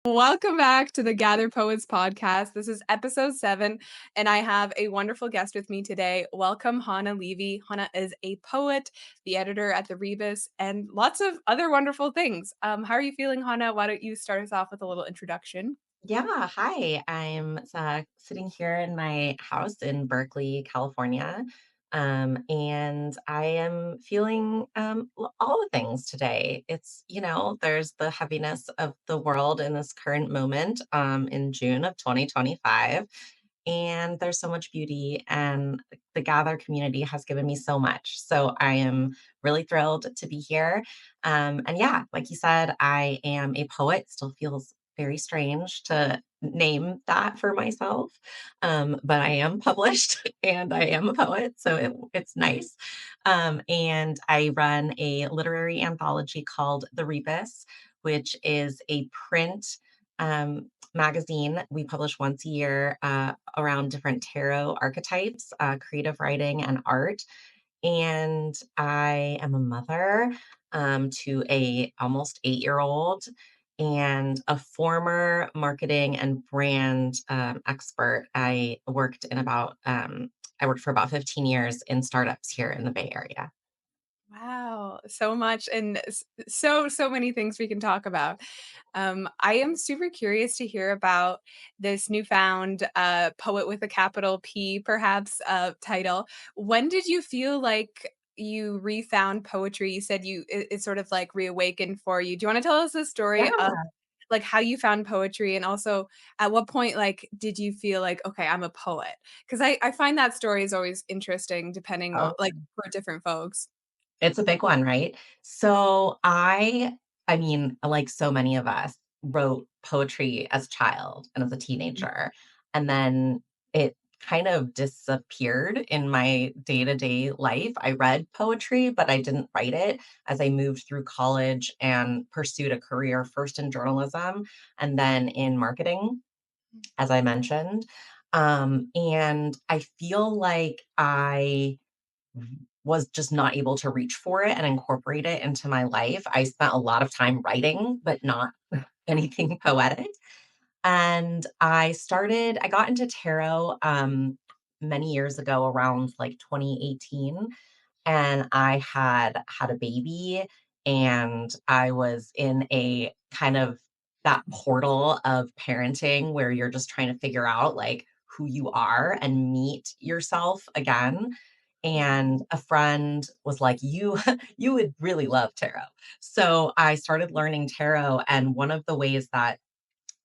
Welcome back to the Gather Poets podcast. This is episode 7, and I have a wonderful guest with me today. Welcome, Hannah Levy. Hannah is a poet, the editor at the Rebis, and lots of other wonderful things. How are you feeling, Hannah? Why don't you start us off with a little introduction? Yeah, hi. I'm sitting here in my house in Berkeley, California. And I am feeling all the things today. There's the heaviness of the world in this current moment in June of 2025. And there's so much beauty, and the Gather community has given me so much. So I am really thrilled to be here. And yeah, like you said, I am a poet. Still feels very strange to name that for myself. But I am published and I am a poet, so it's nice. And I run a literary anthology called The Rebis, which is a print magazine. We publish once a year around different tarot archetypes, creative writing, and art. And I am a mother to a almost 8-year old and a former marketing and brand expert. I worked for about 15 years in startups here in the Bay Area. Wow, so much and so many things we can talk about. I am super curious to hear about this newfound poet with a capital P, perhaps title. When did you feel like you refound poetry? You said it sort of like reawakened for you. Do you want to tell us the Yeah. story of like how you found poetry, and also at what point like did you feel like okay, I'm a poet? Because I find that story is always interesting depending on Oh, like for different folks. it's a big one, right? So I mean, like so many of us, wrote poetry as a child and as a teenager. And then it kind of disappeared in my day-to-day life. I read poetry, but I didn't write it as I moved through college and pursued a career first in journalism and then in marketing, as I mentioned. And I feel like I was just not able to reach for it and incorporate it into my life. I spent a lot of time writing, but not anything poetic. And I got into tarot many years ago around like 2018. And I had a baby, and I was in a kind of that portal of parenting where you're just trying to figure out like who you are and meet yourself again. And a friend was like, "You you would really love tarot." So I started learning tarot, and one of the ways that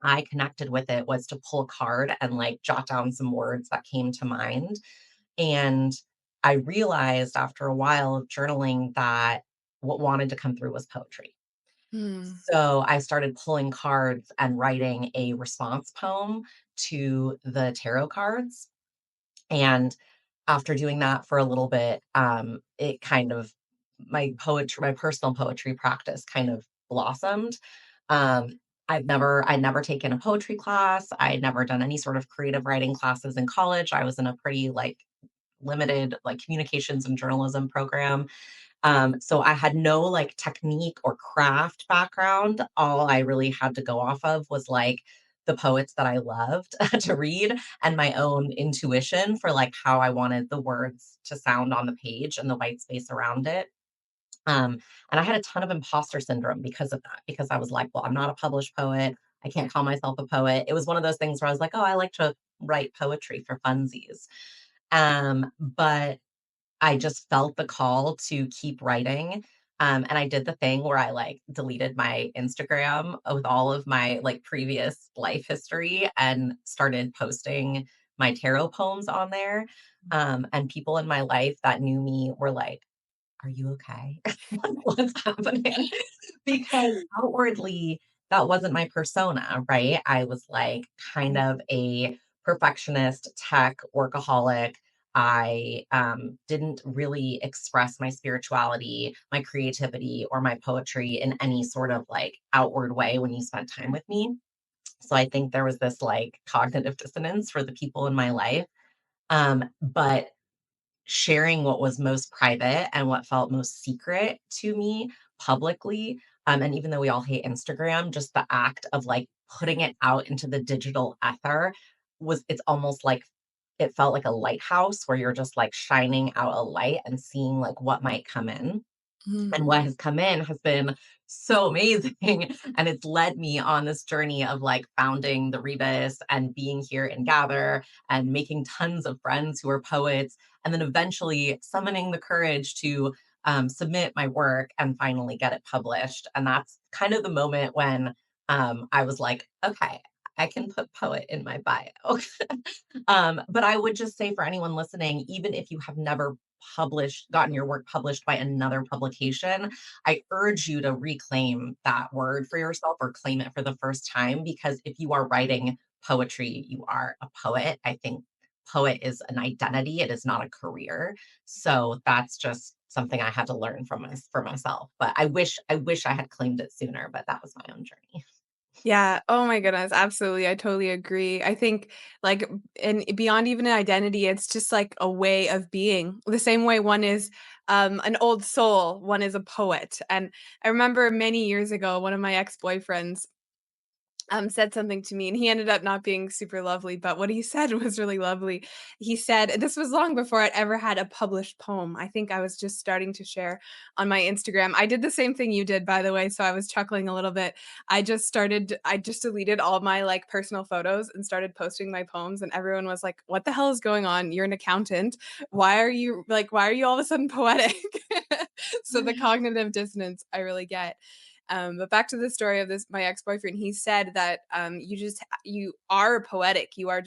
I connected with it was to pull a card and like jot down some words that came to mind. And I realized after a while of journaling that what wanted to come through was poetry. Hmm. So I started pulling cards and writing a response poem to the tarot cards. And after doing that for a little bit, it kind of my personal poetry practice kind of blossomed. Um, I'd never taken a poetry class. I'd never done any sort of creative writing classes in college. I was in a pretty like limited like communications and journalism program. So I had no like technique or craft background. All I really had to go off of was like the poets that I loved to read and my own intuition for like how I wanted the words to sound on the page and the white space around it. Um, and I had a ton of imposter syndrome because of that, because I was like, well, I'm not a published poet. I can't call myself a poet. It was one of those things where I was like, oh, I like to write poetry for funsies. But I just felt the call to keep writing. And I did the thing where I like deleted my Instagram with all of my like previous life history and started posting my tarot poems on there. And people in my life that knew me were like, are you okay? Like, what's happening? Because outwardly, that wasn't my persona, right? I was like kind of a perfectionist, tech workaholic. I didn't really express my spirituality, my creativity, or my poetry in any sort of like outward way when you spent time with me. So I think there was this like cognitive dissonance for the people in my life. But sharing what was most private and what felt most secret to me publicly. And even though we all hate Instagram, just the act of like putting it out into the digital ether it's almost like it felt like a lighthouse where you're just like shining out a light and seeing like what might come in. And Mm. what has come in has been so amazing. And it's led me on this journey of like founding the Rebis and being here in Gather and making tons of friends who are poets. And then eventually summoning the courage to submit my work and finally get it published. And that's kind of the moment when I was like, okay, I can put poet in my bio. But I would just say for anyone listening, even if you have never gotten your work published by another publication, I urge you to reclaim that word for yourself or claim it for the first time. Because if you are writing poetry, you are a poet. I think poet is an identity, it is not a career. So that's just something I had to learn for myself. But I wish I had claimed it sooner, but that was my own journey. Yeah, oh my goodness, absolutely, I totally agree. I think, like, and beyond even an identity, it's just like a way of being. The same way one is, an old soul, one is a poet, and I remember many years ago, one of my ex-boyfriends said something to me, and he ended up not being super lovely, but what he said was really lovely. He said this was long before I'd ever had a published poem. I think I was just starting to share on my Instagram. I did the same thing you did, by the way, so I was chuckling a little bit. I just deleted all my, like, personal photos and started posting my poems, and everyone was like, "What the hell is going on? You're an accountant. Why are you all of a sudden poetic?" So the cognitive dissonance I really get. But back to the story of this, my ex-boyfriend, he said that you are poetic. You are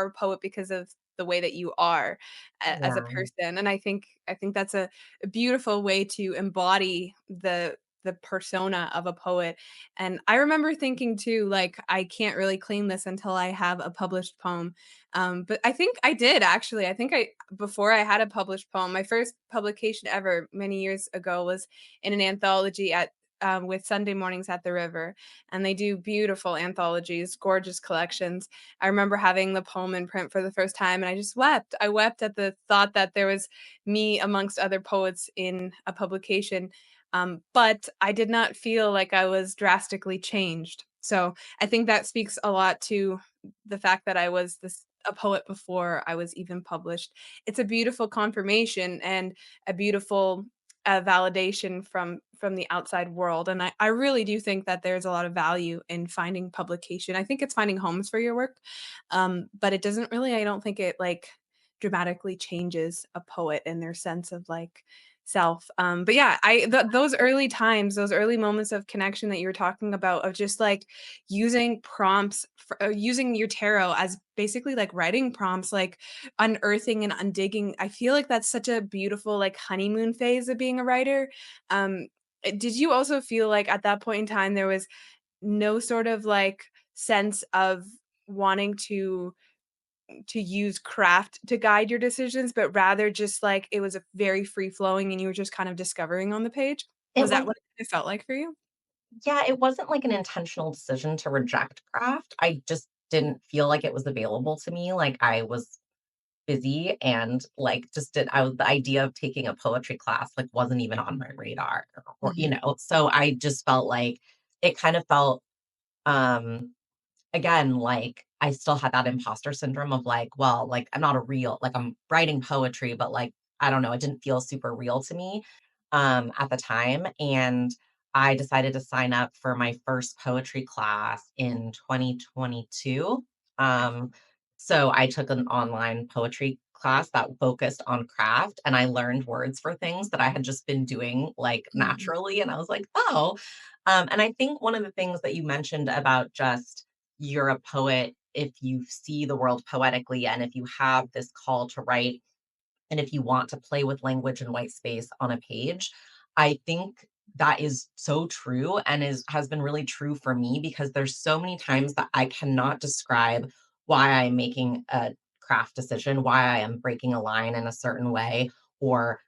a poet because of the way that you are as a Yeah. person. And I think that's a beautiful way to embody the persona of a poet. And I remember thinking too, like, I can't really claim this until I have a published poem. But I think I did actually. I think I before I had a published poem, my first publication ever many years ago was in an anthology at with Sunday Mornings at the River, and they do beautiful anthologies, gorgeous collections. I remember having the poem in print for the first time, and I just wept. I wept at the thought that there was me amongst other poets in a publication, but I did not feel like I was drastically changed. So I think that speaks a lot to the fact that I was this a poet before I was even published. It's a beautiful confirmation and a beautiful validation from the outside world, and I really do think that there's a lot of value in finding publication. I think it's finding homes for your work, but it doesn't really I don't think it, like, dramatically changes a poet in their sense of, like, self, but yeah, those early times, those early moments of connection that you were talking about of just, like, using prompts using your tarot as basically, like, writing prompts, like, unearthing and undigging. I feel like that's such a beautiful, like, honeymoon phase of being a writer. Did you also feel like at that point in time there was no sort of, like, sense of wanting to use craft to guide your decisions, but rather just, like, it was a very free flowing and you were just kind of discovering on the page? It Was that was what it felt like for you? Yeah, it wasn't like an intentional decision to reject craft. I just didn't feel like it was available to me. Like I was busy and like just did I was the idea of taking a poetry class like wasn't even on my radar Mhm. so I just felt like it kind of felt um again, like, I still had that imposter syndrome of like, well, like, I'm not a real like, I'm writing poetry, but like, I don't know, it didn't feel super real to me at the time. And I decided to sign up for my first poetry class in 2022. Um, so I took an online poetry class that focused on craft and I learned words for things that I had just been doing like Mhm. naturally. And I was like, oh, and I think one of the things that you mentioned about just you're a poet if you see the world poetically and if you have this call to write and if you want to play with language and white space on a page. I think that is so true and is has been really true for me because there's so many times that I cannot describe why I'm making a craft decision, why I am breaking a line in a certain way, or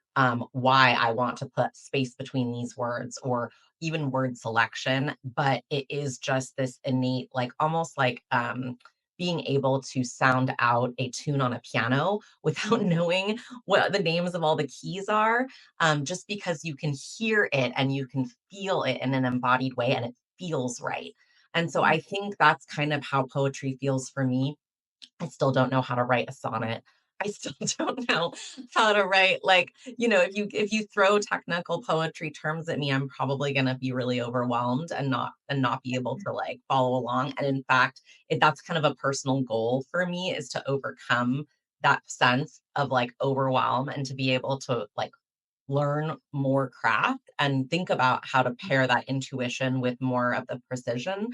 why I want to put space between these words, or even word selection. But it is just this innate, like almost like being able to sound out a tune on a piano without knowing what the names of all the keys are, just because you can hear it and you can feel it in an embodied way and it feels right. And so Mhm. I think that's kind of how poetry feels for me. I still don't know how to write a sonnet. I still don't know how to write, like, if you throw technical poetry terms at me, I'm probably gonna be really overwhelmed and not be able to like follow along. And in fact, that's kind of a personal goal for me, is to overcome that sense of like overwhelm and to be able to like learn more craft and think about how to pair that intuition with more of the precision.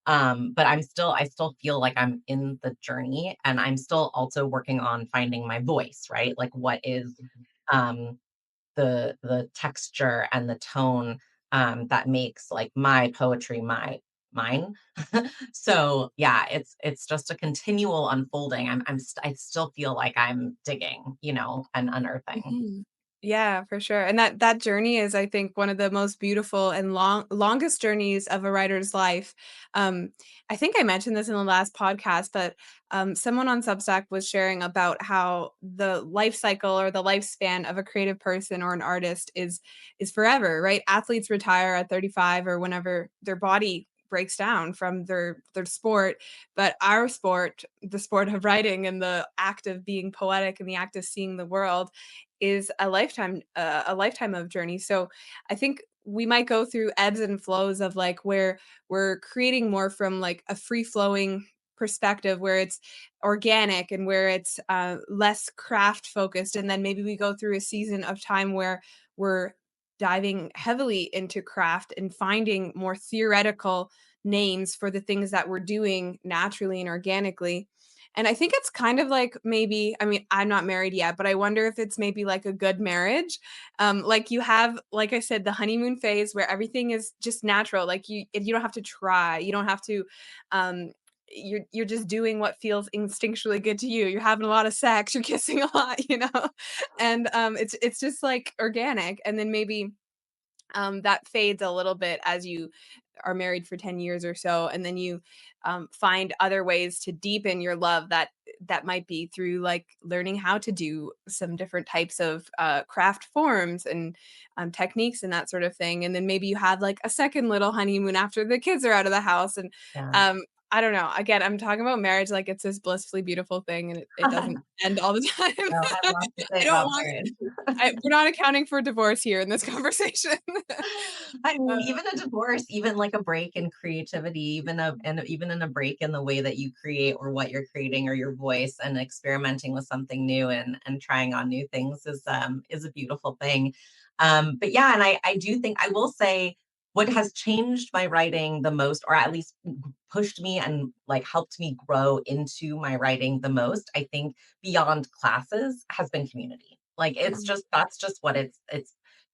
But I still feel like I'm in the journey, and I'm still also working on finding my voice, right? Like what is um, the texture and the tone that makes like my poetry mine. So yeah, it's just a continual unfolding. I still feel like I'm digging, and unearthing. Mhm. Yeah, for sure, and that journey is, I think, one of the most beautiful and longest journeys of a writer's life. Um, I think I mentioned this in the last podcast, but, someone on Substack was sharing about how the life cycle or the lifespan of a creative person or an artist is forever, right? Athletes retire at 35 or whenever their body breaks down from their sport, but our sport, the sport of writing and the act of being poetic and the act of seeing the world is a lifetime of journey. So I think we might go through ebbs and flows of like where we're creating more from like a free flowing perspective where it's organic and where it's less craft focused, and then maybe we go through a season of time where we're diving heavily into craft and finding more theoretical names for the things that we're doing naturally and organically. And I think it's kind of like maybe, I mean, I'm not married yet, but I wonder if it's maybe like a good marriage. Like you have, like I said, the honeymoon phase where everything is just natural. Like you don't have to try. You don't have to um you're just doing what feels instinctually good to you. You're having a lot of sex, you're kissing a lot, And it's just like organic. And then maybe that fades a little bit as you are married for 10 years or so, and then you find other ways to deepen your love that might be through like learning how to do some different types of craft forms and techniques and that sort of thing, and then maybe you have like a second little honeymoon after the kids are out of the house, and Yeah. um, I don't know, again, I'm talking about marriage like it's this blissfully beautiful thing, and it doesn't end all the time. No, I have lots to I say don't about want marriage. we're not accounting for divorce here in this conversation. I Uh, mean, even a divorce, even like a break in creativity, even in a break in the way that you create or what you're creating or your voice, and experimenting with something new and trying on new things is a beautiful thing. But yeah, and I do think I will say what has changed my writing the most, or at least pushed me and like helped me grow into my writing the most, I think beyond classes, has been community. Like mhm, that's just what it's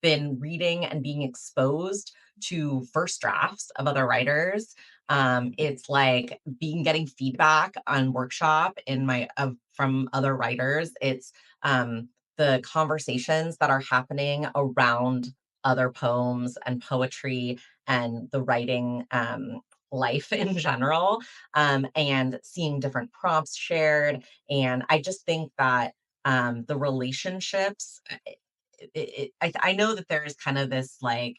been, reading and being exposed to first drafts of other writers. It's like being getting feedback on workshop in my of from other writers. It's the conversations that are happening around other poems and poetry and the writing life in general, and seeing different prompts shared. And I just think that the relationships, I know that there's kind of this like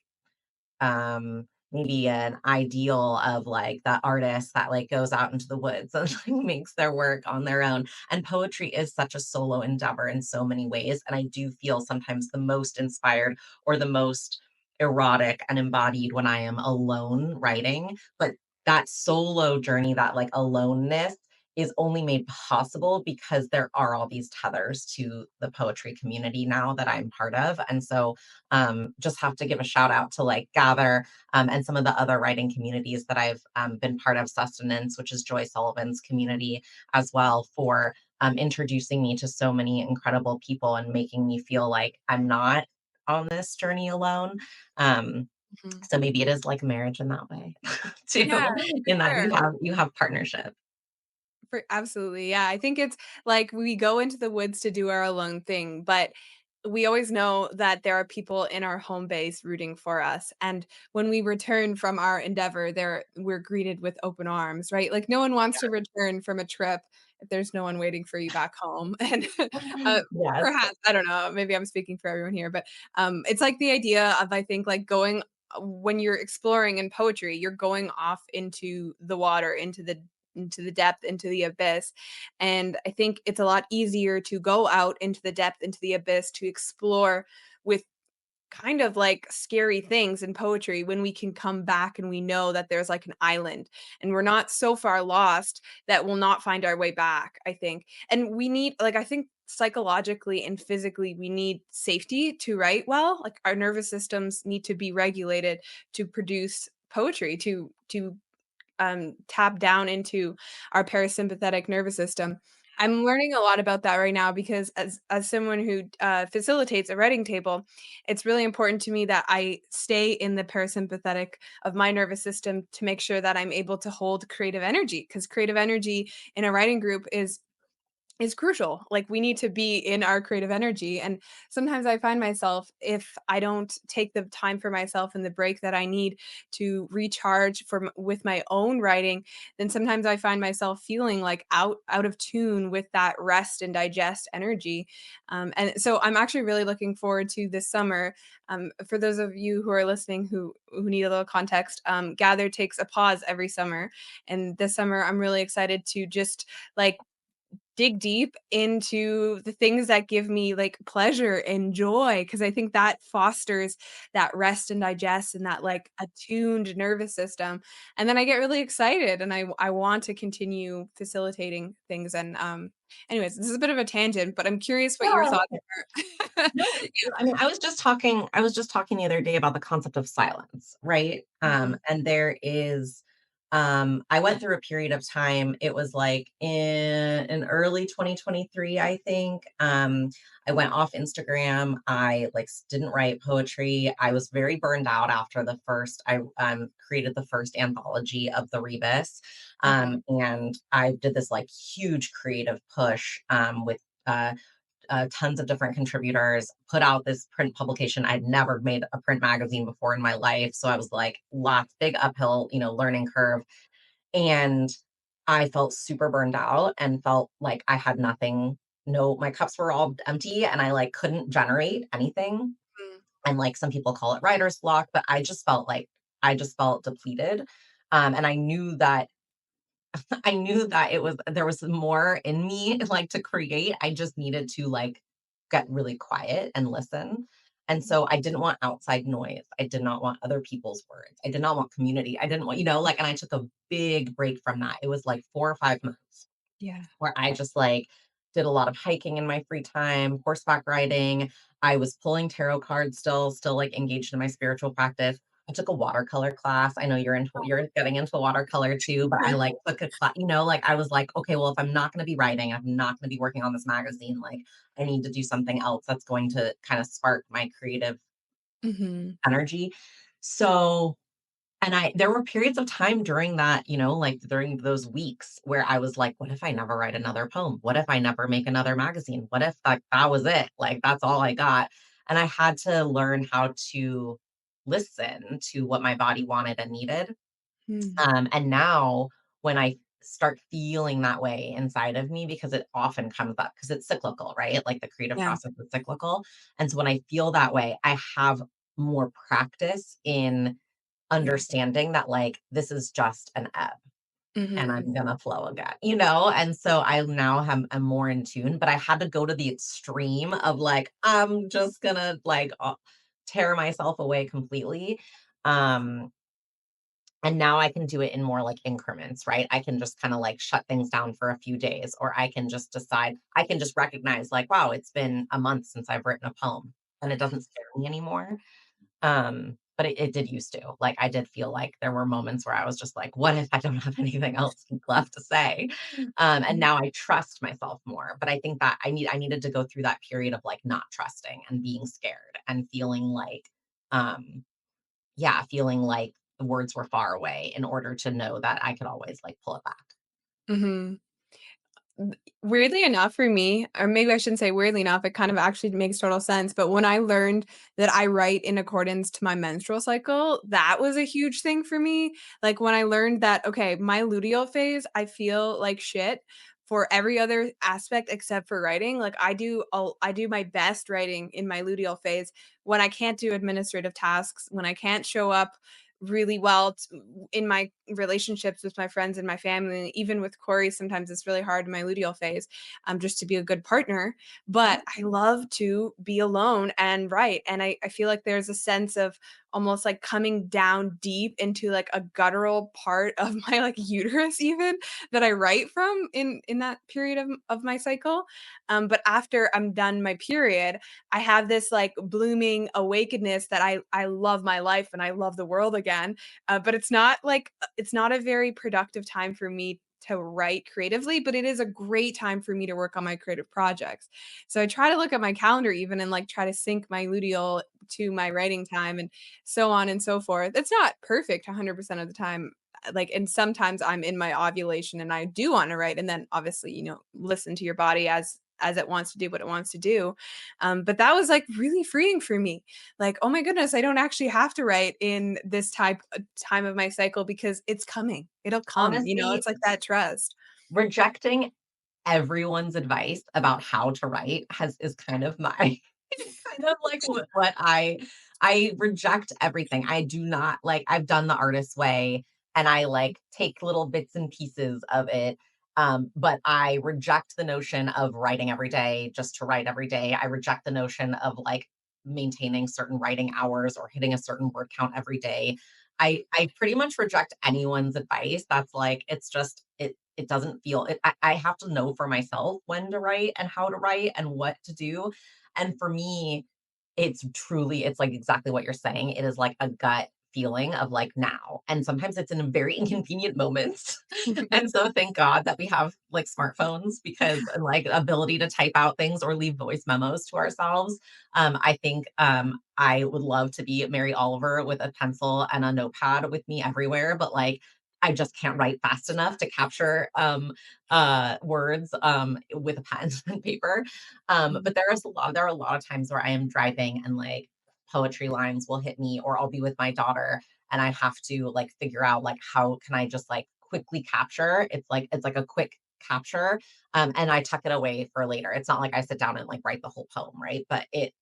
maybe an ideal of like the artist that like goes out into the woods and like makes their work on their own, and poetry is such a solo endeavor in so many ways, and I do feel sometimes the most inspired or the most erotic and embodied when I am alone writing. But that solo journey, that like aloneness, is only made possible because there are all these tethers to the poetry community now that I'm part of. And so just have to give a shout out to like Gather, and some of the other writing communities that I've been part of, Sustenance, which is Joy Sullivan's community as well, for introducing me to so many incredible people and making me feel like I'm not on this journey alone. Um, mhm. so maybe it is like marriage in that way Yeah, too, in for that sure. you have partnership. For absolutely, yeah. I think it's like we go into the woods to do our alone thing, but we always know that there are people in our home base rooting for us. And when we return from our endeavor, we're greeted with open arms, right? Like no one wants to return from a trip if there's no one waiting for you back home. And Yes. perhaps, I don't know, maybe I'm speaking for everyone here, but it's like the idea of I think like going when you're exploring in poetry, you're going off into the water, into the depth, into the abyss. And I think it's a lot easier to go out into the depth, into the abyss, to explore with kind of like scary things in poetry when we can come back and we know that there's like an island and we're not so far lost that we'll not find our way back, I think. And we need, like, I think psychologically and physically, we need safety to write well. Like our nervous systems need to be regulated to produce poetry, to tap down into our parasympathetic nervous system. I'm learning a lot about that right now because as someone who facilitates a writing table, it's really important to me that I stay in the parasympathetic of my nervous system to make sure that I'm able to hold creative energy, because creative energy in a writing group is crucial. Like, we need to be in our creative energy, and sometimes I find myself, if I don't take the time for myself and the break that I need to recharge with my own writing, then sometimes I find myself feeling like out of tune with that rest and digest energy. And so I'm actually really looking forward to this summer. For those of you who are listening who need a little context, Gather takes a pause every summer, and this summer I'm really excited to just like dig deep into the things that give me like pleasure and joy, because I think that fosters that rest and digest and that like attuned nervous system. And then I get really excited and I want to continue facilitating things. And anyways, this is a bit of a tangent, but I'm curious what your Yeah. thoughts are. No, I mean, I was just talking the other day about the concept of silence, right? Mhm, And there is I went through a period of time, it was like in early 2023, I think. I went off Instagram. I like didn't write poetry. I was very burned out after the first I created the first anthology of the Rebis. mhm, And I did this like huge creative push with tons of different contributors, put out this print publication. I'd never made a print magazine before in my life. So I was like, lots, big uphill, learning curve. And I felt super burned out and felt like I had nothing. No, my cups were all empty and I like couldn't generate anything. mm, And like some people call it writer's block, but I just felt depleted. And I knew that there was more in me, like, to create. I just needed to, like, get really quiet and listen. And mm, so I didn't want outside noise. I did not want other people's words. I did not want community. I didn't want, like, and I took a big break from that. It was like 4 or 5 months yeah. where I just like did a lot of hiking in my free time, horseback riding. I was pulling tarot cards still like engaged in my spiritual practice. I took a watercolor class. I know you're getting into watercolor too, but I like took a class, like I was like, okay, well, if I'm not going to be writing, I'm not going to be working on this magazine, like I need to do something else that's going to kind of spark my creative Mhm, energy. So and there were periods of time during that, like during those weeks where I was like, what if I never write another poem? What if I never make another magazine? What if like that was it? Like that's all I got. And I had to learn how to listen to what my body wanted and needed. mm, And now when I start feeling that way inside of me, because it often comes up because it's cyclical, right? Like the creative yeah, process is cyclical. And so when I feel that way, I have more practice in yeah, understanding that like this is just an ebb and mhm, I'm gonna flow again, And so I now am more in tune, but I had to go to the extreme of like, I'm just gonna like tear myself away completely. Um, and now I can do it in more like increments, right? I can just kind of like shut things down for a few days, or I can just decide, I can just recognize like, wow, it's been a month since I've written a poem and it doesn't scare me anymore. But it did used to. Like, I did feel like there were moments where I was just like, "What if I don't have anything else left to say?" And mhm, now I trust myself more, but I think that I needed to go through that period of, like, not trusting and being scared and feeling like, um yeah, feeling like the words were far away in order to know that I could always, like, pull it back. mhm. Weirdly enough for me, or maybe I shouldn't say weirdly enough, it kind of actually makes total sense, but when I learned that I write in accordance to my menstrual cycle, that was a huge thing for me. Like, when I learned that, okay, my luteal phase, I feel like shit, for every other aspect except for writing. Like I do my best writing in my luteal phase when I can't do administrative tasks, when I can't show up really well in my relationships with my friends and my family. Even with Corey, sometimes it's really hard in my luteal phase, just to be a good partner. But I love to be alone and write. And I feel like there's a sense of almost like coming down deep into like a guttural part of my like uterus even that I write from in that period of my cycle. But after I'm done my period, I have this like blooming awakeness that I love my life and I love the world again. But it's not a very productive time for me to write creatively, but it is a great time for me to work on my creative projects. So I try to look at my calendar even and like try to sync my luteal to my writing time and so on and so forth. It's not perfect 100% of the time. Like, and sometimes I'm in my ovulation and I do want to write, and then obviously, listen to your body as it wants to do what it wants to do. But that was like really freeing for me. Like, oh my goodness, I don't actually have to write in this time of my cycle because it's coming. It'll come. Honestly, It's like that trust. rejecting everyone's advice about how to write has is kind of my kind of like what I reject everything. I do not like I've done the artist way and I like take little bits and pieces of it. But I reject the notion of writing every day just to write every day. I reject the notion of like maintaining certain writing hours or hitting a certain word count every day. I pretty much reject anyone's advice that's like it's just it doesn't feel it, I have to know for myself when to write and how to write and what to do. And for me, it's like exactly what you're saying. It is like a gut feeling of like now. And sometimes it's in a very inconvenient moments. And so thank God that we have like smartphones because and like ability to type out things or leave voice memos to ourselves. I think I would love to be Mary Oliver with a pencil and a notepad with me everywhere, but like I just can't write fast enough to capture words with a pen and paper. But there are a lot of times where I am driving and like poetry lines will hit me, or I'll be with my daughter and I have to like figure out like how can I just like quickly capture. It's like a quick capture. And I tuck it away for later. It's not like I sit down and like write the whole poem, right? But it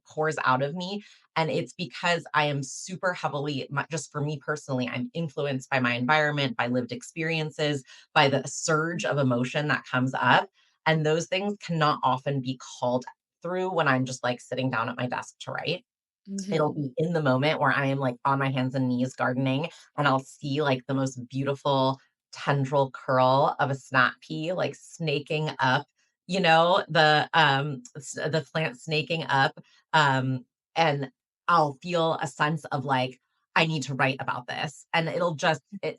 pours out of me. And it's because I am super heavily, just for me personally, I'm influenced by my environment, by lived experiences, by the surge of emotion that comes up. And those things cannot often be called through when I'm just like sitting down at my desk to write. It'll Mhm. be in the moment where I am like on my hands and knees gardening and I'll see like the most beautiful tendril curl of a snap pea like snaking up, the plant snaking up. And I'll feel a sense of like, I need to write about this. And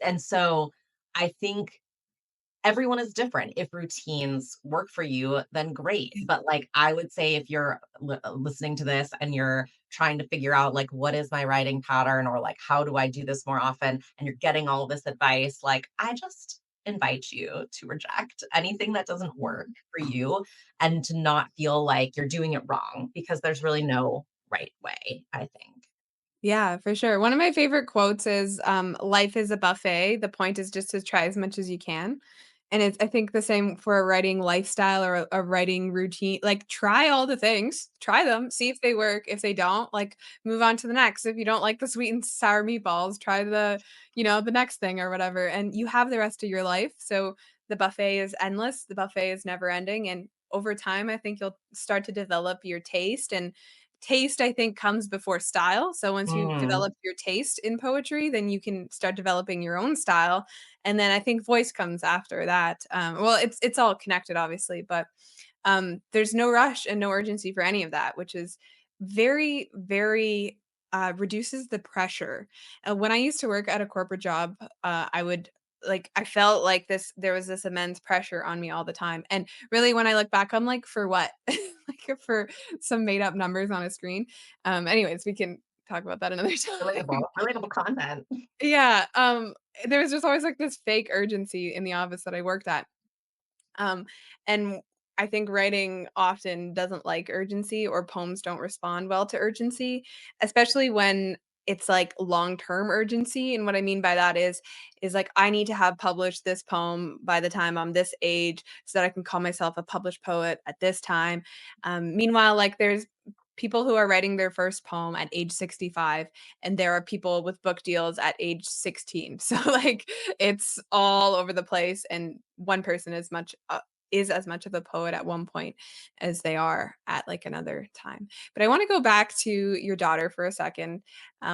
and so I think everyone is different. If routines work for you, then great. But like I would say if you're listening to this and you're trying to figure out like what is my writing pattern or like how do I do this more often and you're getting all this advice, like I just invite you to reject anything that doesn't work for you and to not feel like you're doing it wrong because there's really no right way, I think. Yeah, for sure. One of my favorite quotes is, "Life is a buffet. The point is just to try as much as you can." And it's I think the same for a writing lifestyle or a writing routine. Like, try all the things, try them, see if they work. If they don't, like, move on to the next. If you don't like the sweet and sour meatballs, try the next thing or whatever. And you have the rest of your life. So the buffet is endless. The buffet is never ending. And over time, I think you'll start to develop your taste and taste, I think, comes before style. So once you Mm, develop your taste in poetry, then you can start developing your own style, and then I think voice comes after that. Well, it's all connected, obviously, but there's no rush and no urgency for any of that, which is very, very reduces the pressure. When I used to work at a corporate job, I would like I felt like there was this immense pressure on me all the time. And really when I look back, I'm like, for what? Like for some made up numbers on a screen. Anyways, we can talk about that another time. relatable content. Yeah. There was just always like this fake urgency in the office that I worked at. Um, and I think writing often doesn't like urgency or poems don't respond well to urgency, especially when it's like long-term urgency, and what I mean by that is like I need to have published this poem by the time I'm this age so that I can call myself a published poet at this time. Meanwhile, like there's people who are writing their first poem at age 65, and there are people with book deals at age 16. So like it's all over the place, and one person is as much of a poet at one point as they are at like another time. But I want to go back to your daughter for a second.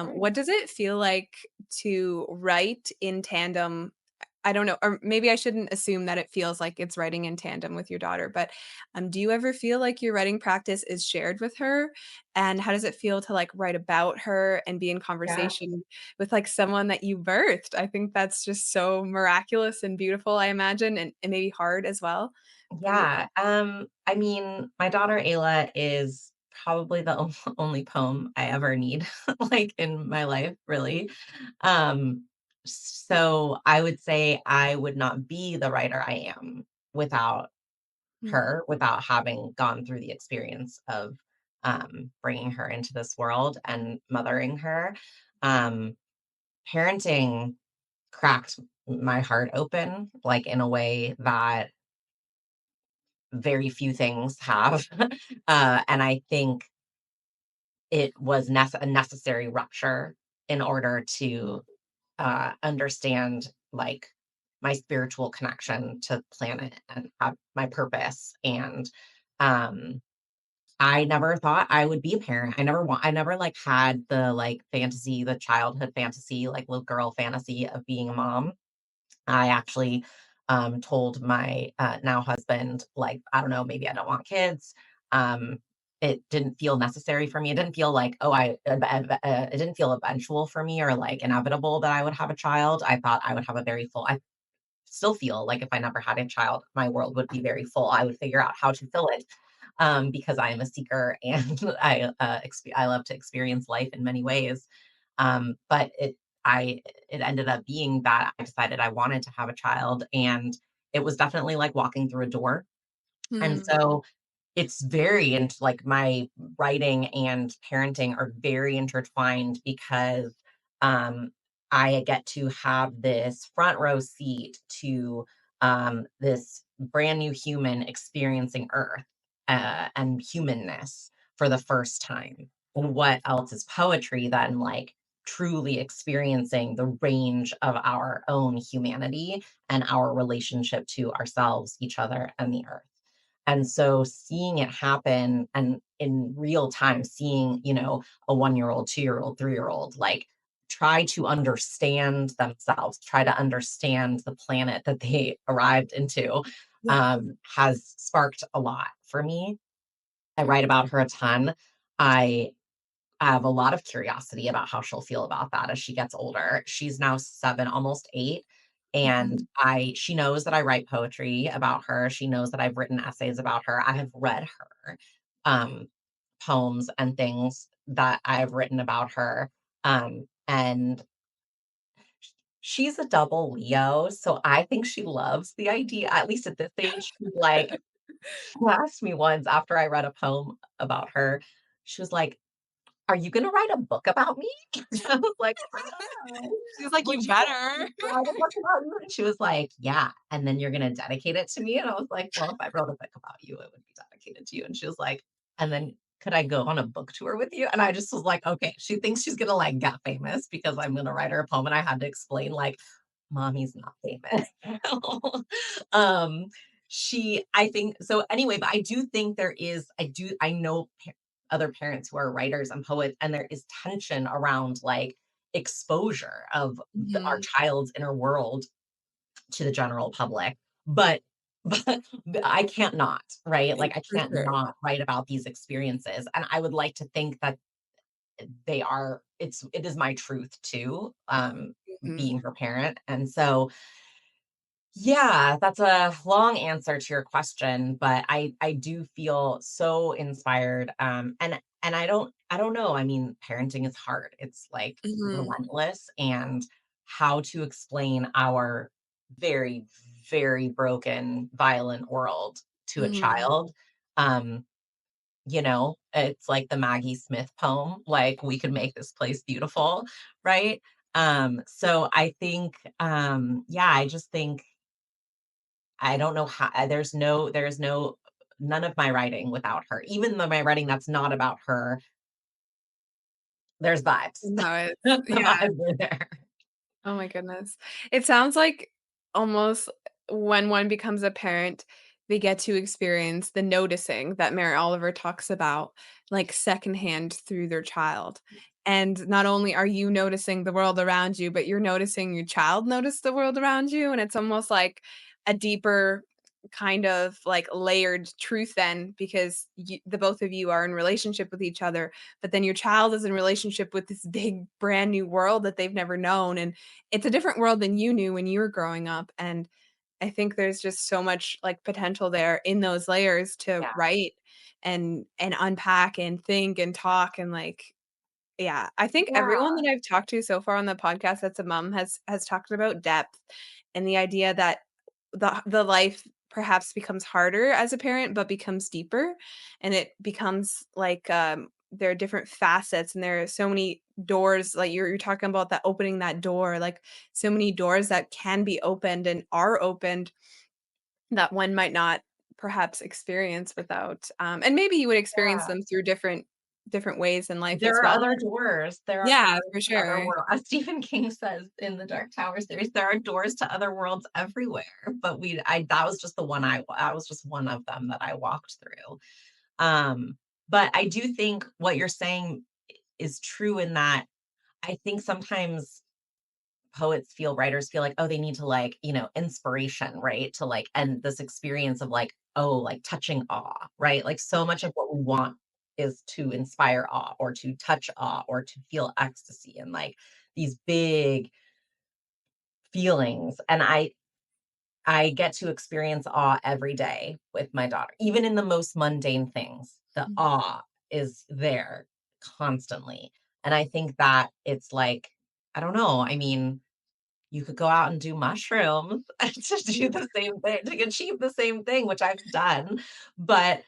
Right. What does it feel like to write in tandem? I don't know, or maybe I shouldn't assume that it feels like it's writing in tandem with your daughter, but do you ever feel like your writing practice is shared with her? And how does it feel to like write about her and be in Yeah. conversation with like someone that you birthed? I think that's just so miraculous and beautiful, I imagine, and maybe hard as well for you. Yeah, I mean, my daughter Ayla is probably the only poem I ever need, like, in my life, really. Um, so I would say I would not be the writer I am without Mhm. her, without having gone through the experience of, bringing her into this world and mothering her. Um, Parenting cracked my heart open, like, in a way that very few things have. And I think it was a necessary rupture in order to understand like my spiritual connection to the planet and have my purpose. And um, I never thought I would be a parent. I never like had the like fantasy, the childhood fantasy, like little girl fantasy of being a mom. I actually, told my, now husband, like, I don't know, maybe I don't want kids. Um, it didn't feel necessary for me. It didn't feel like, oh, it didn't feel eventual for me or like inevitable that I would have a child. I thought I would have a very full, I still feel like if I never had a child, my world would be very full. I would figure out how to fill it, because I am a seeker and I love to experience life in many ways. But I it ended up being that I decided I wanted to have a child, and it was definitely like walking through a door. And Mhm. so it's very and like my writing and parenting are very intertwined because um I get to have this front row seat to this brand new human experiencing Earth and humanness for the first time. And what else is poetry than like truly experiencing the range of our own humanity and our relationship to ourselves, each other, and the earth? And so seeing it happen and in real time, seeing, a 1 year old, 2 year old, 3 year old, like try to understand themselves, try to understand the planet that they arrived into, Yeah. has sparked a lot for me. I write about her a ton. I have a lot of curiosity about how she'll feel about that as she gets older. She's now 7, almost 8, and Mhm. she knows that I write poetry about her. She knows that I've written essays about her. I have read her, um, poems and things that I've written about her, and she's a double Leo, so I think she loves the idea, at least at this age, she's like she asked me once after I read a poem about her, she was like, "Are you gonna write a book about me?" I was like, She's like, "Would "You you better." write a book about you?" And she was like, "Yeah, and then you're gonna dedicate it to me?" And I was like, "Well, if I wrote a book about you, it would be dedicated to you." And she was like, "And then could I go on a book tour with you?" And I just was like, "Okay." She thinks she's gonna, like, get famous because I'm gonna write her a poem, and I had to explain, like, "Mommy's not famous." Um, I think so anyway, but I do think I know other parents who are writers and poets, and there is tension around, like, exposure of our Mhm. child's inner world to the general public. But but I can't not, right? Like, I For can't sure. not write about these experiences, and I would like to think that it is my truth too, Mhm. being her parent, and so yeah, that's a long answer to your question, but I do feel so inspired, and I don't know, I mean, parenting is hard. It's, like, Mhm. relentless, and how to explain our very, very broken, violent world to a Mhm. child, um, It's like the Maggie Smith poem, like, "We could make this place beautiful," right? So I think, yeah, I just think I don't know how there's no none of my writing without her. Even though my writing that's not about her, there's vibes. No, it's The yeah. vibes are there. Oh my goodness. It sounds like almost when one becomes a parent, they get to experience the noticing that Mary Oliver talks about, like secondhand through their child. And not only are you noticing the world around you, but you're noticing your child notice the world around you. And it's almost like a deeper kind of like layered truth then because the both of you are in relationship with each other, but then your child is in relationship with this big brand new world that they've never known, and it's a different world than you knew when you were growing up, and I think there's just so much, like, potential there in those layers to Yeah. write and unpack and think and talk and, like yeah, I think everyone Yeah. that I've talked to so far on the podcast that's a mom has talked about depth and the idea that the life perhaps becomes harder as a parent, but becomes deeper, and it becomes like, there are different facets, and there are so many doors, like, you're talking about that opening that door, like, so many doors that can be opened and are opened that one might not perhaps experience without, and maybe you would experience Yeah. them through different ways in life There as are well. other doors. There are Yeah, doors for to other sure. worlds. As Stephen King says in the Dark Tower series, there are doors to other worlds everywhere. But we I that was just the one that was just one of them that I walked through. Um, but I do think what you're saying is true in that I think sometimes writers feel like, oh, they need to like, inspiration, right? To like, and this experience of like, oh, like touching awe, right? Like so much of what we want is to inspire awe or to touch awe or to feel ecstasy and like these big feelings. And I get to experience awe every day with my daughter, even in the most mundane things. The Mm. awe is there constantly. And I think that it's like, I don't know. I mean, you could go out and do mushrooms to do the same thing, to achieve the same thing, which I've done, but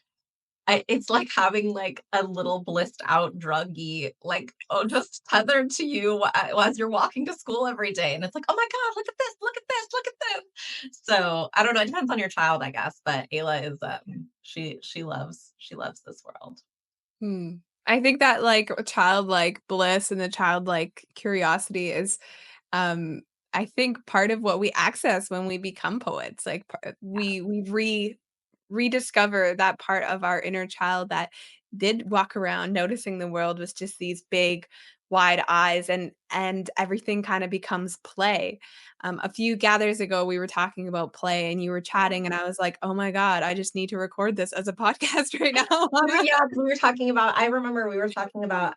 it's like having, like, a little blissed out druggie, like, oh, just tethered to you as you're walking to school every day, and it's like, "Oh my god, look at this, look at this, look at this." So, I don't know, it depends on your child, I guess, but Ayla is, she loves this world. Hmm. I think that, like, childlike bliss and the childlike curiosity is, um, I think part of what we access when we become poets, like, we rediscover that part of our inner child that did walk around noticing the world with just these big, wide eyes, and everything kinda becomes play. A few gathers ago, we were talking about play, and you were chatting, and I was like, "Oh my god, I just need to record this as a podcast right now." Yeah, we were talking about I remember we were talking about,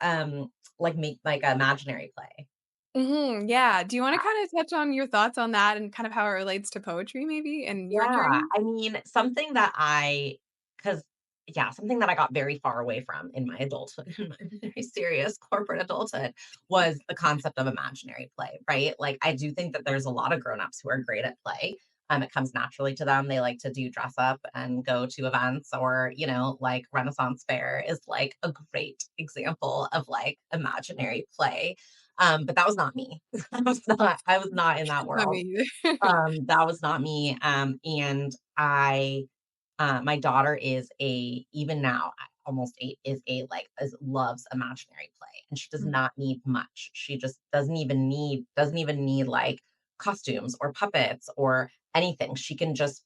like, make like, imaginary play. Mhm, yeah. Do you wanna kinda touch on your thoughts on that and kind of how it relates to poetry maybe and your Yeah, journey? I mean, something that I 'cause yeah, something that I got very far away from in my adulthood, in my very serious corporate adulthood, was the concept of imaginary play, right? Like, I do think that there's a lot of grown-ups who are great at play. It comes naturally to them. They like to do dress up and go to events or, like Renaissance Fair is like a great example of like imaginary play. But that was not me. I was not in that Not world. me either. That was not me, and my daughter is even now, almost 8, like, loves imaginary play, and she does Mm, not need much. She just doesn't even need, like, costumes or puppets or anything. She can just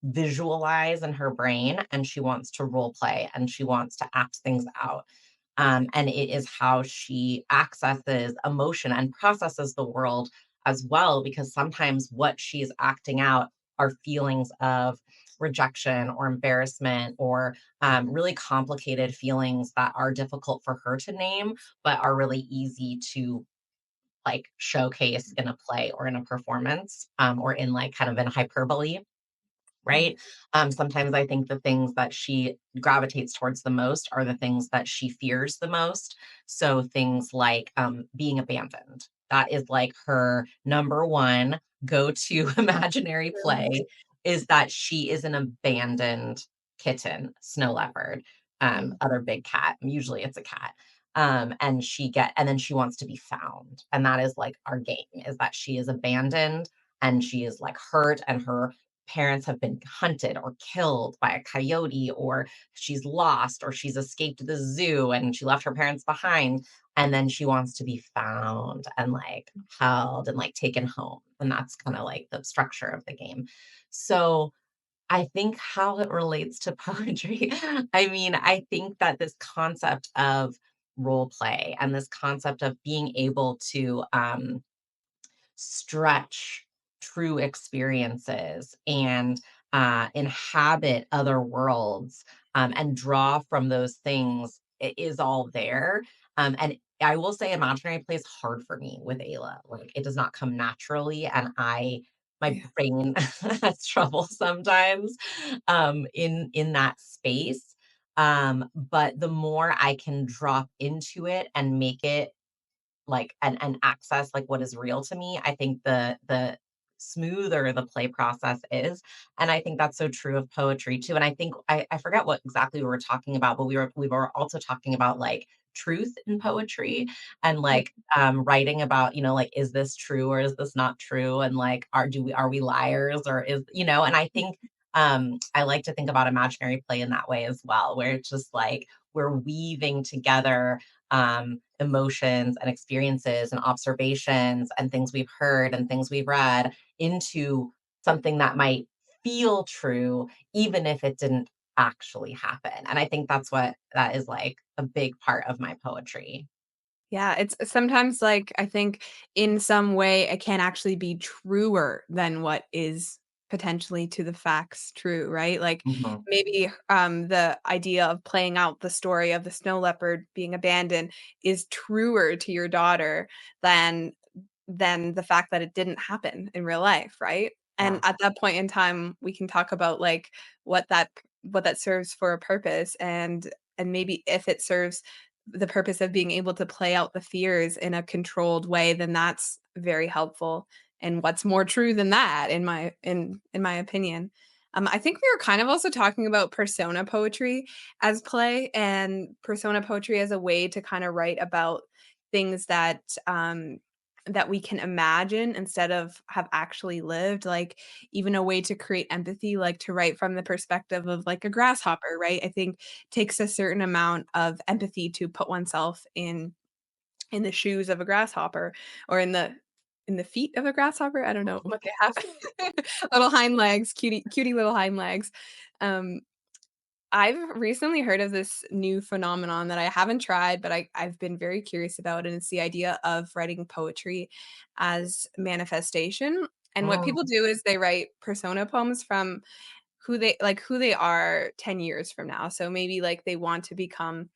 visualize in her brain, and she wants to role play, and she wants to act things out. And it is how she accesses emotion and processes the world as well, because sometimes what she's acting out are feelings of rejection or embarrassment or really complicated feelings that are difficult for her to name, but are really easy to like showcase in a play or in a performance or in like kind of in hyperbole, mm, right? Sometimes I think the things that she gravitates towards the most are the things that she fears the most. So things like being abandoned. That is like her number one go to imaginary true. play is that she is an abandoned kitten, snow leopard. Mm. other big cat. Usually it's a cat. And then she wants to be found. And that is like our game, is that she is abandoned and she is like hurt, and her parents have been hunted or killed by a coyote, or she's lost, or she's escaped the zoo and she left her parents behind. And then she wants to be found and like held and like taken home. And that's kind of like the structure of the game. So I think how it relates to poetry, I mean, I think that this concept of role play and this concept of being able to stretch true experiences and inhabit other worlds, and draw from those things is all there. And I will say imaginary play is hard for me with Ayla. Like it does not come naturally. And my Yeah. brain has trouble sometimes in that space. But the more I can drop into it and make it like and access like what is real to me, I think the smoother the play process is. And I think that's so true of poetry too. And I think I forget what exactly we were talking about, but we were also talking about like truth in poetry and like writing about, like, is this true or is this not true? And like are we liars, or is, and I think I like to think about imaginary play in that way as well, where it's just like we're weaving together emotions and experiences and observations and things we've heard and things we've read into something that might feel true, even if it didn't actually happen. And I think that is like a big part of my poetry. Yeah, it's sometimes, like, I think in some way it can actually be truer than what is potentially to the facts true, right? Like, Mhm. maybe, the idea of playing out the story of the snow leopard being abandoned is truer to your daughter than the fact that it didn't happen in real life, right? And Yeah. at that point in time, we can talk about, like, what that serves for a purpose, and maybe if it serves the purpose of being able to play out the fears in a controlled way, then that's very helpful. And what's more true than that in my opinion? I think we were kind of also talking about persona poetry as play, and persona poetry as a way to kind of write about things that we can imagine instead of have actually lived, like even a way to create empathy, like to write from the perspective of like a grasshopper, right? I think takes a certain amount of empathy to put oneself in the shoes of a grasshopper, or in the feet of a grasshopper. I don't know what they have. Little hind legs, cutie little hind legs. Um, I've recently heard of this new phenomenon that I haven't tried, but I've been very curious about, and it's the idea of writing poetry as manifestation. And what Mm, people do is they write persona poems from who they are 10 years from now. So maybe like they want to become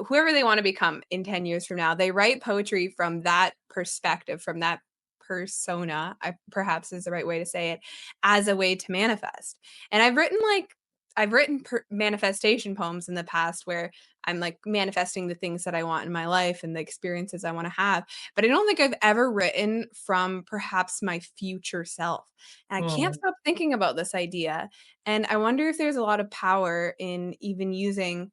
whoever they want to become in 10 years from now. They write poetry from that perspective, from that persona, perhaps is the right way to say it, as a way to manifest. And I've written manifestation poems in the past where I'm like manifesting the things that I want in my life and the experiences I want to have. But I don't think I've ever written from perhaps my future self. And I can't mm, stop thinking about this idea. And I wonder if there's a lot of power in even using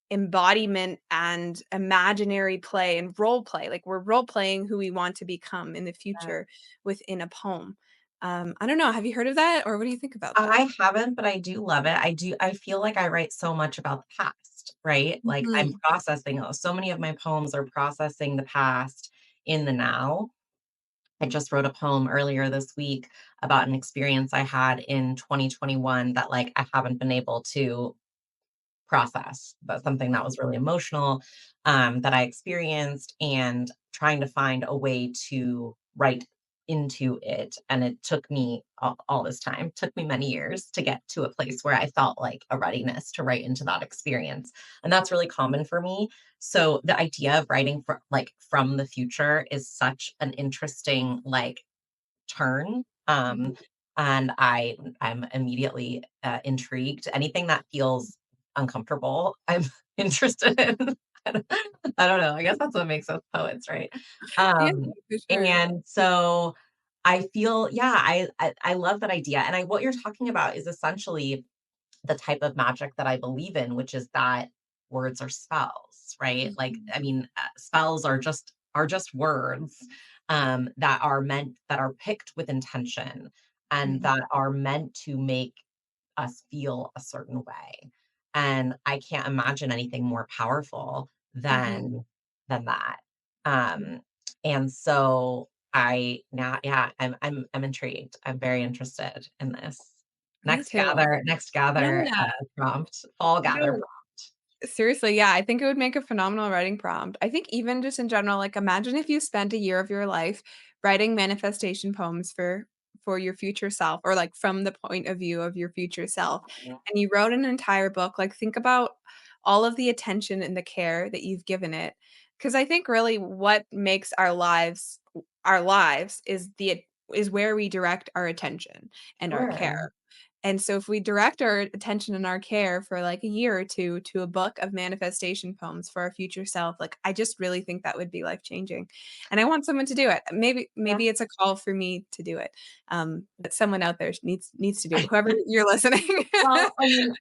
embodiment and imaginary play and role play. Like we're role playing who we want to become in the yeah. future within a poem. I don't know. Have you heard of that, or what do you think about that? I haven't, but I do love it. I feel like I write so much about the past, right? Like I'm Mhm. processing, so many of my poems are processing the past in the now. I just wrote a poem earlier this week about an experience I had in 2021 that like I haven't been able to process, but something that was really emotional, that I experienced, and trying to find a way to write into it. And it took me all this time, took me many years to get to a place where I felt like a readiness to write into that experience. And that's really common for me. So the idea of writing from the future is such an interesting like turn. Mhm. And I'm immediately intrigued. Anything that feels uncomfortable, I'm interested in. I don't know. I guess that's what makes us poets, right? Yeah, Um, for sure. and so I feel, yeah, I love that idea. And what you're talking about is essentially the type of magic that I believe in, which is that words are spells, right? Like, Mhm. I mean, spells are just words that are picked with intention and Mhm. that are meant to make us feel a certain way. And I can't imagine anything more powerful Mhm. than that. Mhm. Um, and so I now, yeah, I'm intrigued. I'm very interested in this. Me too. Next gather Yeah. prompt, fall gather No, prompt. seriously, yeah, I think it would make a phenomenal writing prompt. I think even just in general, like, imagine if you spent a year of your life writing manifestation poems for your future self, or, like, from the point of view of your future self, and you wrote an entire book. Like, think about all of the attention and the care that you've given it. Because I think really what makes our lives is where we direct our attention and our Sure. care. And so if we direct our attention and our care for like a year or two to a book of manifestation poems for our future self, like I just really think that would be life changing. And I want someone to do it. Yeah. Maybe it's a call for me to do it. But someone out there needs to do it. Whoever you're listening. Well, I mean,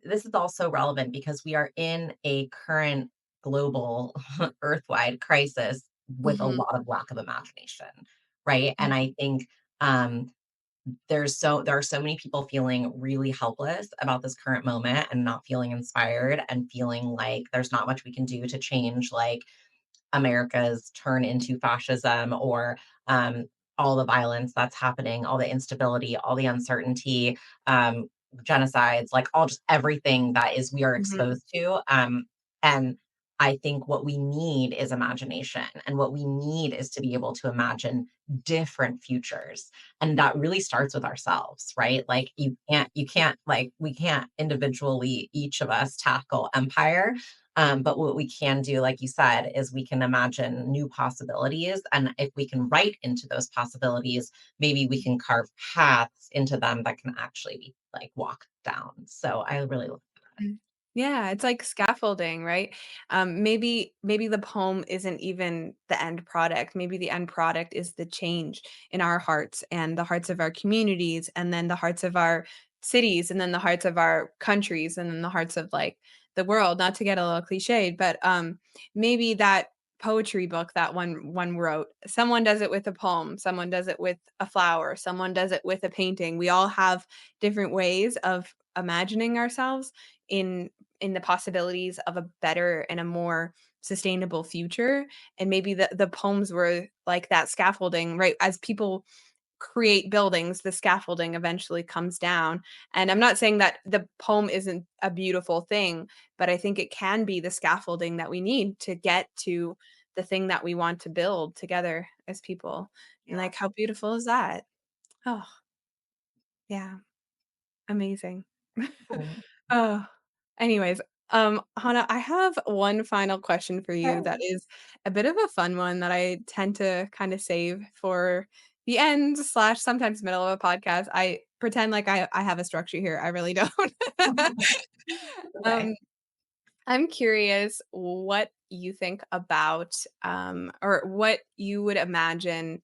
this is also relevant because we are in a current global earth-wide crisis with a Mhm. lot of lack of imagination, right? Mm, And I think there are so many people feeling really helpless about this current moment and not feeling inspired and feeling like there's not much we can do to change like America's turn into fascism or um, all the violence that's happening, all the instability, all the uncertainty, um, genocides, like all just everything that is we are mhm, exposed to. And I think what we need is imagination, and what we need is to be able to imagine different futures, and that really starts with ourselves, right? Like you can't like we can't individually each of us tackle empire, but what we can do, like you said, is we can imagine new possibilities. And if we can write into those possibilities, maybe we can carve paths into them that can actually be like walked down. So I really love mm. Yeah, it's like scaffolding, right? Maybe the poem isn't even the end product. Maybe the end product is the change in our hearts and the hearts of our communities, and then the hearts of our cities, and then the hearts of our countries, and then the hearts of like the world. Not to get a little cliched, but maybe that poetry book that one wrote, someone does it with a poem, someone does it with a flower, someone does it with a painting. We all have different ways of imagining ourselves in the possibilities of a better and a more sustainable future. And maybe the poems were like that scaffolding, right? As people create buildings, the scaffolding eventually comes down. And I'm not saying that the poem isn't a beautiful thing, but I think it can be the scaffolding that we need to get to the thing that we want to build together as people. And that. like, how beautiful is that? Oh, yeah, amazing. Yeah. Oh, anyways, Hannah, I have one final question for you Sure. that is a bit of a fun one that I tend to kind of save for the end slash sometimes middle of a podcast. I pretend like I have a structure here. I really don't. Okay. um, I'm curious what you think about, or what you would imagine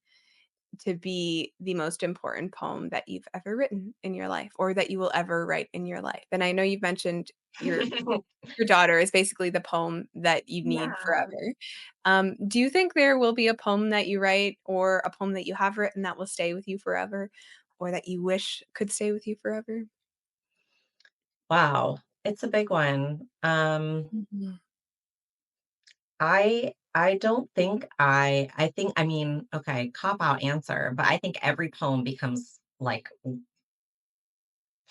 to be the most important poem that you've ever written in your life or that you will ever write in your life. And I know you've mentioned your daughter is basically the poem that you need Yeah. forever. Do you think there will be a poem that you write or a poem that you have written that will stay with you forever or that you wish could stay with you forever? Wow. It's a big one. Mhm. I don't think I think I mean, okay, cop out answer, but I think every poem becomes like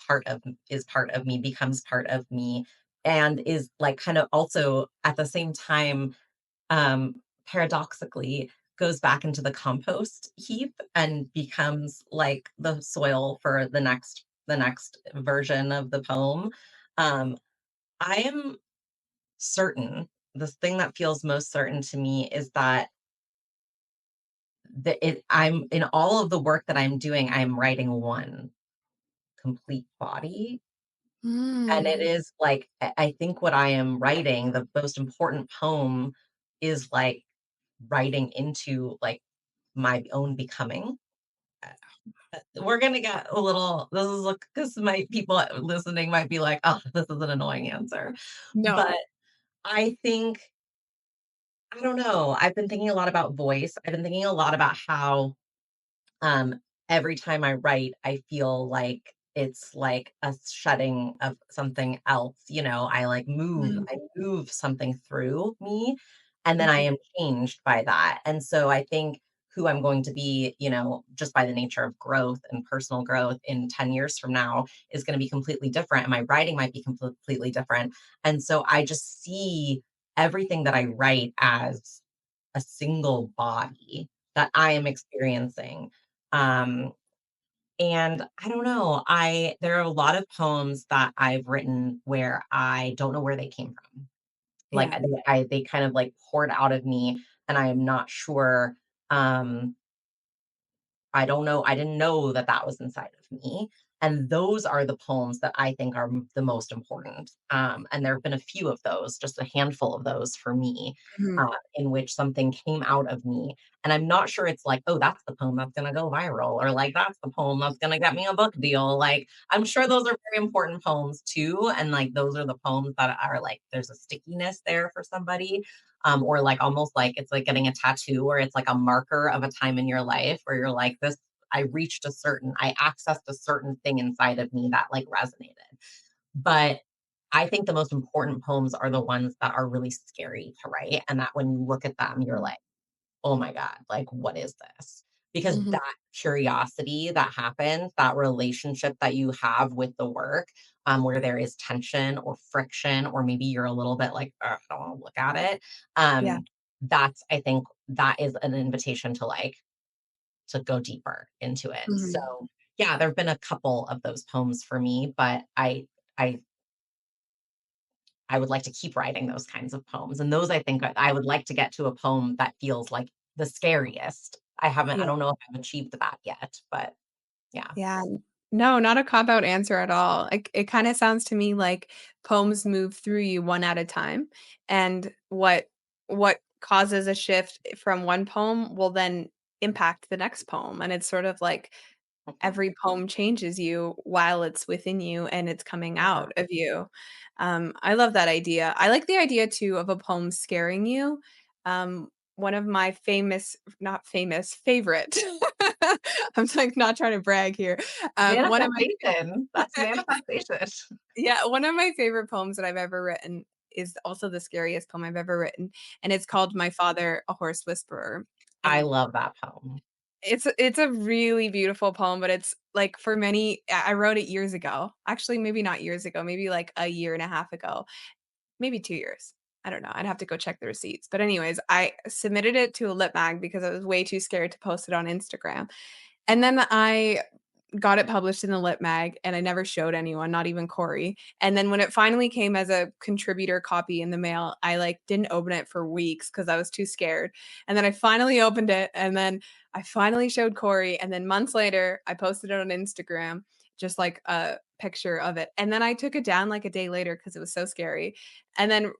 part of is part of me, becomes part of me, and is like kind of also at the same time, paradoxically goes back into the compost heap and becomes like the soil for the next version of the poem. Um, I am certain, the thing that feels most certain to me is that I'm in all of the work that I'm doing, I'm writing one complete body. And it Mm. is like, I think what I am writing, the most important poem is like writing into like my own becoming. we're gonna get a little this might people listening might be like, "Oh, this is an annoying answer." But No. I think I don't know, I've been thinking a lot about voice. I've been thinking a lot about how Um, every time I write, I feel like it's like a shedding of something else, Mhm, I move something through me, and then I mhm. am changed by that. And so I think who I'm going to be, just by the nature of growth and personal growth in 10 years from now is going to be completely different. And my writing might be completely different. And so I just see everything that I write as a single body that I am experiencing. um, and I don't know, I there are a lot of poems that I've written where I don't know where they came from. Like, Yeah. they kind of, like, poured out of me, and I am not sure, um I don't know, I didn't know that that was inside of me, and those are the poems that I think are the most important, and there have been a few of those, just a handful of those for me, Mhm. in which something came out of me, and I'm not sure it's like, "Oh, that's the poem that's gonna go viral," or like, "That's the poem that's gonna get me a book deal," like, I'm sure those are very important poems too, and, like, those are the poems that are, like, there's a stickiness there for somebody, or like almost like it's like getting a tattoo or it's like a marker of a time in your life where you're like, this, I accessed a certain thing inside of me that like resonated. But I think the most important poems are the ones that are really scary to write. And that when you look at them, you're Mhm. like, oh my God, like, what is this? Because Mhm. that curiosity that happens, that relationship that you have with the work, where there is tension or friction, or maybe you're a little bit like, "Ugh, I don't want to look at it." Yeah. That's, I think, that is an invitation to like, to go deeper into it. So, Mhm. yeah, there have been a couple of those poems for me, but I I would like to keep writing those kinds of poems, and those I think I would like to get to a poem that feels like the scariest. I Yeah. don't know if I've achieved that yet, but yeah. Yeah. No, not a cop out answer at all. Like, it kinda sounds to me like poems move through you one at a time, and what causes a shift from one poem will then impact the next poem, and it's sort of like Mhm. every poem changes you while it's within you and it's coming Yeah. out of you. I love that idea. I like the idea too of a poem scaring you. One of my not famous, favorite. I'm like not trying to brag here. One of my Manifestation. That's manifestation. yeah, one of my favorite poems that I've ever written is also the scariest poem I've ever written, and it's called "My Father, a Horse Whisperer." I And love that poem. it's a really beautiful poem, but it's, like, for many I wrote it years ago. Actually, maybe not years ago, maybe, like, a year and a half ago, maybe 2 years. I don't know, I'd have to go check the receipts, but anyways, I submitted it to a lit mag because I was way too scared to post it on Instagram, and then I got it published in the lit mag, and I never showed anyone, not even Corey, and then when it finally came as a contributor copy in the mail, I, like, didn't open it for weeks because I was too scared, and then I finally opened it, and then I finally showed Corey, and then months later, I posted it on Instagram, just, like, a picture of it, and then I took it down, like, a day later because it was so scary, and then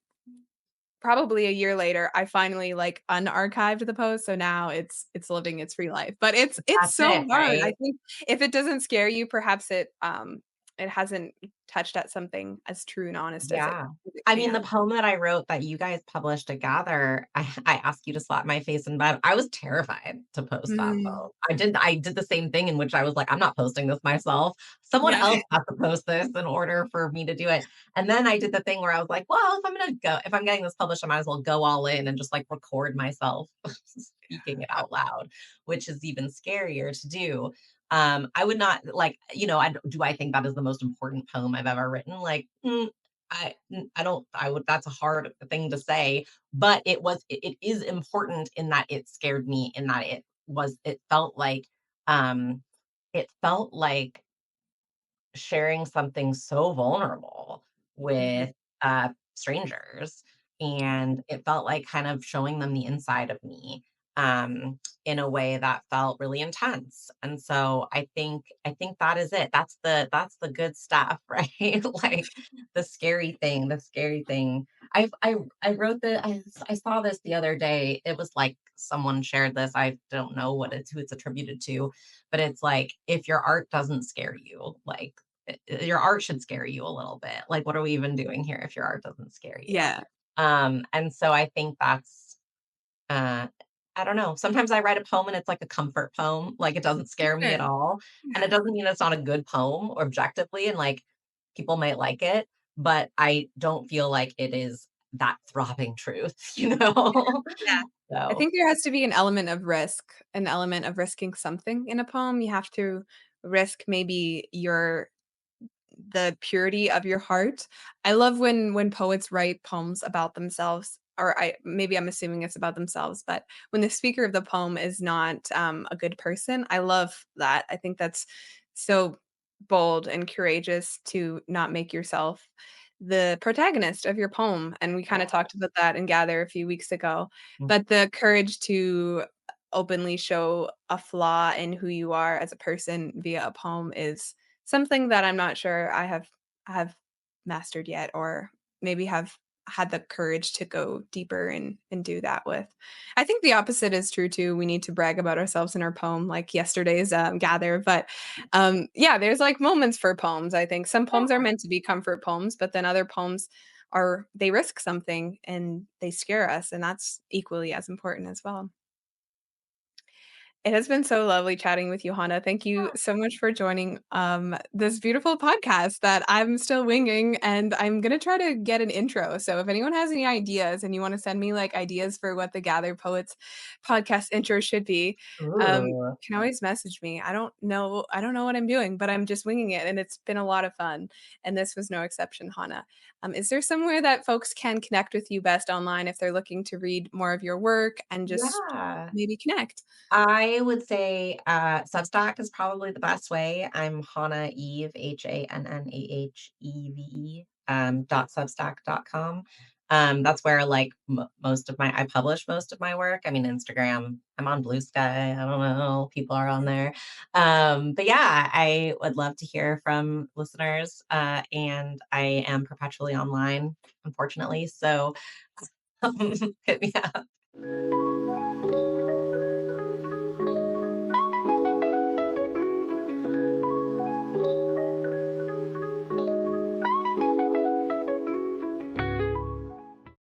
probably a year later, I finally, like, unarchived the post, so now it's living its free life, but it's That's so it, hard. I right? think if it doesn't scare you, perhaps it hasn't touched at something as true and honest Yeah. as it I mean, the can. poem that I wrote that you guys published together, I asked you to slap my face in bed. I was terrified to post that Mm, poem. I did the same thing in which I was like, "I'm not posting this myself. Someone yeah. else has to post this in order for me to do it." And then I did the thing where I was like, "Well, if I'm getting this published, I might as well go all in and just, like, record myself speaking it out loud," which is even scarier to do. I would not like, I think that is the most important poem I've ever written? Like, I don't I would that's a hard thing to say, but it is important in that it scared me, in that um it felt like sharing something so vulnerable Mhm, with strangers, and it felt like kind of showing them the inside of me. in a way that felt really intense. And so I think that is it. That's the good stuff, right? Like the scary thing. I wrote I saw this the other day. It was like someone shared this. I don't know who it's attributed to, but it's like if your art doesn't scare you, like your art should scare you a little bit. Like what are we even doing here if your art doesn't scare you? Yeah. And so I think that's uh, I don't know. Sometimes I write a poem and it's like a comfort poem, like it doesn't scare me at Sure. all. And it Yeah. doesn't mean it's not a good poem objectively, and like people might like it, but I don't feel like it is that throbbing truth, you know? Yeah. I So, think there has to be an element of risk, an element of risking something in a poem. You have to risk maybe the purity of your heart. I love when poets write poems about themselves, or maybe I'm assuming it's about themselves, but when the speaker of the poem is not a good person, I love that. I think that's so bold and courageous to not make yourself the protagonist of your poem. And we kind of yeah. talked about that in Gather a few weeks ago. Mm, But the courage to openly show a flaw in who you are as a person via a poem is something that I'm not sure I have mastered yet, or maybe have had the courage to go deeper and do that with. I think the opposite is true too. We need to brag about ourselves in our poem, like yesterday's gather. But yeah, there's like moments for poems. I think some poems are yeah. meant to be comfort poems, but then other poems are they risk something and they scare us, and that's equally as important as well. It has been so lovely chatting with you, Hannah. Thank you so much for joining this beautiful podcast that I'm still winging, and I'm gonna try to get an intro. So if anyone has any ideas and you want to send me like ideas for what the Gather Poets podcast intro should be, you Ooh. can always message me. I don't know what I'm doing, but I'm just winging it, and it's been a lot of fun. And this was no exception, Hannah. Is there somewhere that folks can connect with you best online if they're looking to read more of your work and just Yeah. maybe connect? I would say, Substack is probably the best way. I'm Hannah Eve, HANNAHEVE, .substack.com. That's where like most of my I publish most of my work. I mean, Instagram, I'm on Blue Sky. I don't know, people are on there. But yeah, I would love to hear from listeners. And I am perpetually online, unfortunately. So hit me up.